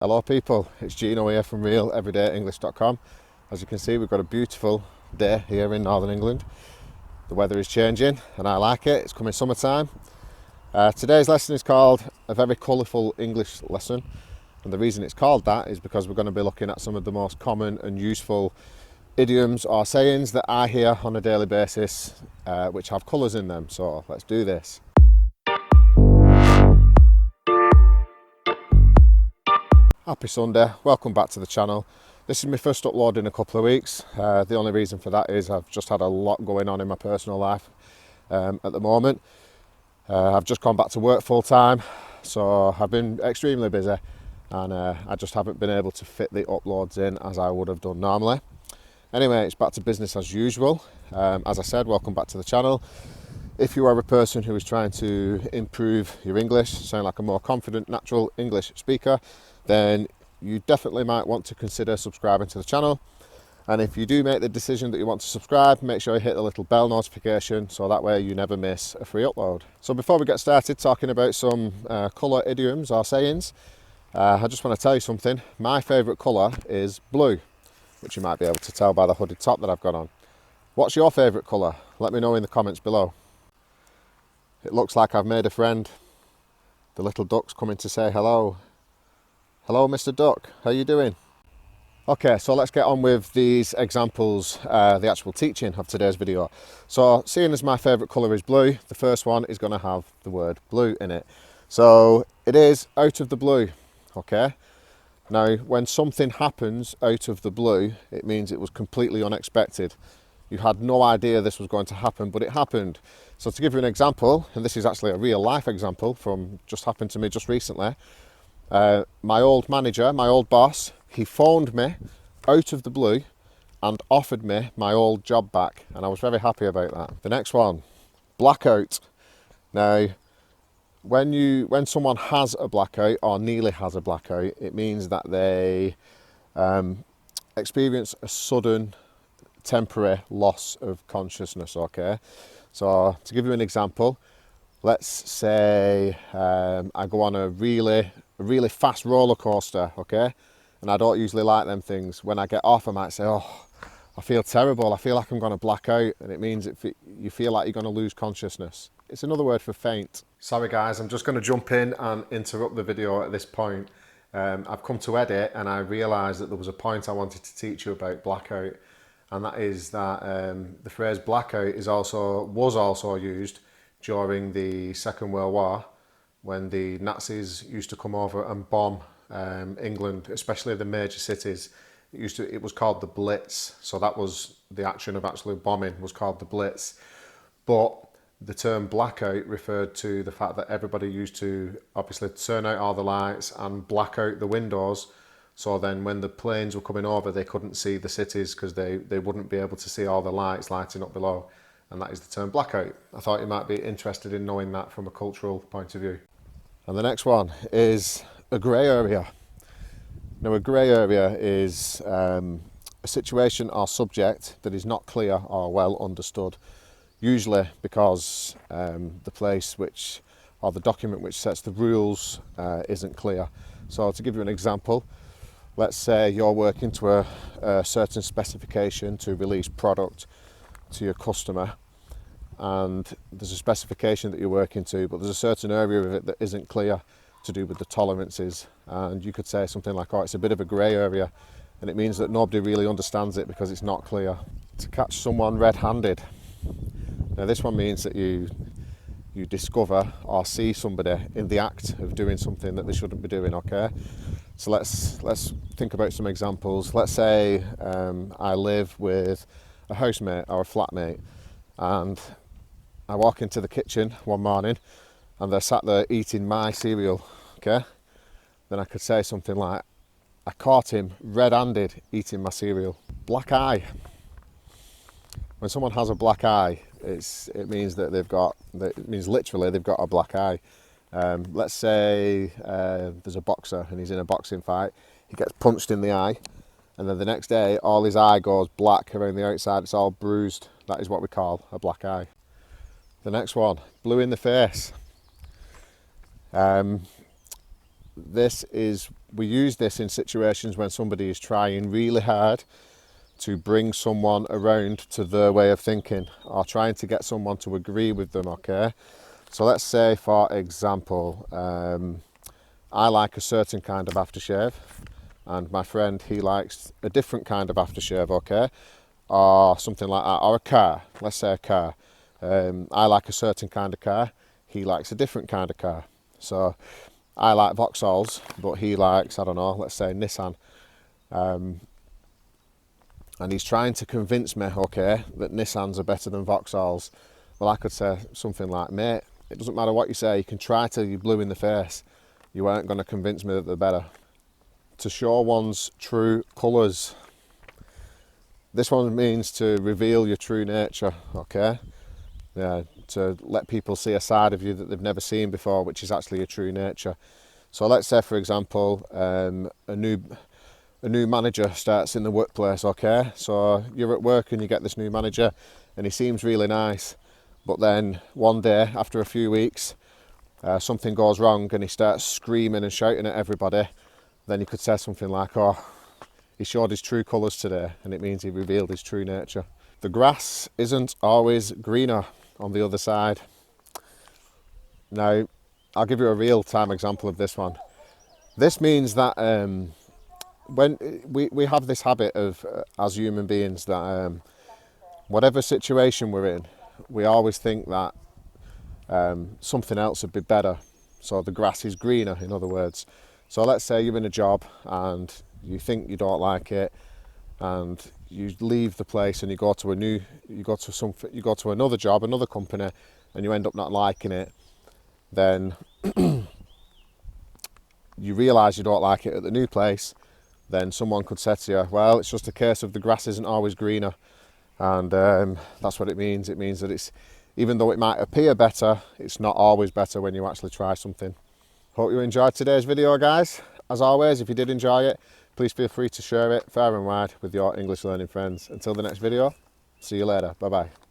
Hello people, it's Gino here from realeverydayenglish.com. As you can see, we've got a beautiful day here in Northern England. The weather is changing and I like it. It's coming summertime. Today's lesson is called A Very Colourful English Lesson, and the reason it's called that is because we're going to be looking at some of the most common and useful idioms or sayings that I hear on a daily basis which have colours in them. So let's do this. Happy Sunday, welcome back to the channel. This is my first upload in a couple of weeks. The only reason for that is I've just had a lot going on in my personal life at the moment. I've just gone back to work full time, so I've been extremely busy and I just haven't been able to fit the uploads in as I would have done normally. Anyway, it's back to business as usual. As I said, welcome back to the channel. If you are a person who is trying to improve your English, sound like a more confident, natural English speaker, then you definitely might want to consider subscribing to the channel. And if you do make the decision that you want to subscribe, make sure you hit the little bell notification so that way you never miss a free upload. So before we get started talking about some colour idioms or sayings, I just want to tell you something. My favourite colour is blue, which you might be able to tell by the hooded top that I've got on. What's your favourite colour? Let me know in the comments below. It looks like I've made a friend. The little duck's coming to say hello. Hello, Mr. Duck, how you doing? Okay, so let's get on with these examples, the actual teaching of today's video. So, seeing as my favourite colour is blue, the first one is going to have the word blue in it. So, it is out of the blue, okay? Now, when something happens out of the blue, it means it was completely unexpected. You had no idea this was going to happen, but it happened. So to give you an example, and this is actually a real life example from just happened to me just recently, my old manager, my old boss, he phoned me out of the blue and offered me my old job back, and I was very happy about that. The next one, blackout. Now, when someone has a blackout or nearly has a blackout, it means that they experience a sudden temporary loss of consciousness, okay? So to give you an example, let's say I go on a really fast roller coaster, okay? And I don't usually like them things. When I get off, I might say, oh, I feel terrible. I feel like I'm going to black out. And it means you feel like you're going to lose consciousness. It's another word for faint. Sorry guys, I'm just going to jump in and interrupt the video at this point. I've come to edit and I realised that there was a point I wanted to teach you about blackout. And that is that the phrase blackout was also used during the Second World War, when the Nazis used to come over and bomb England, especially the major cities. It was called the Blitz, so that was the action of actually bombing was called the Blitz. But the term blackout referred to the fact that everybody used to obviously turn out all the lights and black out the windows. So then when the planes were coming over, they couldn't see the cities because they wouldn't be able to see all the lights lighting up below. And that is the term blackout. I thought you might be interested in knowing that from a cultural point of view. And the next one is a grey area. Now, a grey area is a situation or subject that is not clear or well understood, usually because the place or the document which sets the rules isn't clear. So to give you an example, let's say you're working to a certain specification to release product to your customer, and there's a specification that you're working to, but there's a certain area of it that isn't clear to do with the tolerances. And you could say something like, oh, it's a bit of a grey area, and it means that nobody really understands it because it's not clear. To catch someone red-handed. Now this one means that you discover or see somebody in the act of doing something that they shouldn't be doing, okay? So let's think about some examples. Let's say I live with a housemate or a flatmate, and I walk into the kitchen one morning and they're sat there eating my cereal, okay? Then I could say something like, I caught him red-handed eating my cereal. Black eye. When someone has a black eye, it means that it means literally they've got a black eye. Let's say there's a boxer and he's in a boxing fight. He gets punched in the eye, and then the next day all his eye goes black around the outside. It's all bruised. That is what we call a black eye. The next one, blue in the face. we use this in situations when somebody is trying really hard to bring someone around to their way of thinking, or trying to get someone to agree with them, okay? So let's say, for example, I like a certain kind of aftershave, and my friend, he likes a different kind of aftershave, okay? Or something like that, or a car, let's say a car. I like a certain kind of car, he likes a different kind of car. So I like Vauxhalls, but he likes, I don't know, let's say Nissan. And he's trying to convince me, okay, that Nissans are better than Vauxhalls. Well, I could say something like, mate, it doesn't matter what you say, you can try till you're blue in the face. You aren't going to convince me that they're better. To show one's true colours. This one means to reveal your true nature, okay? Yeah, to let people see a side of you that they've never seen before, which is actually your true nature. So let's say, for example, a new manager starts in the workplace, okay? So you're at work and you get this new manager and he seems really nice, but then one day, after a few weeks, something goes wrong and he starts screaming and shouting at everybody. Then you could say something like, oh, he showed his true colours today, and it means he revealed his true nature. The grass isn't always greener on the other side. Now, I'll give you a real-time example of this one. This means that when we have this habit of, as human beings, that whatever situation we're in, we always think that something else would be better. So the grass is greener, in other words. So let's say you're in a job and you think you don't like it, and you leave the place and you go to another job, another company, and you end up not liking it. Then you realise you don't like it at the new place. Then someone could say to you, well, it's just a case of the grass isn't always greener. And that's what it means. It means that it's, even though it might appear better, it's not always better when you actually try something. Hope you enjoyed today's video, guys. As always, if you did enjoy it, please feel free to share it far and wide with your English learning friends. Until the next video, see you later. Bye bye.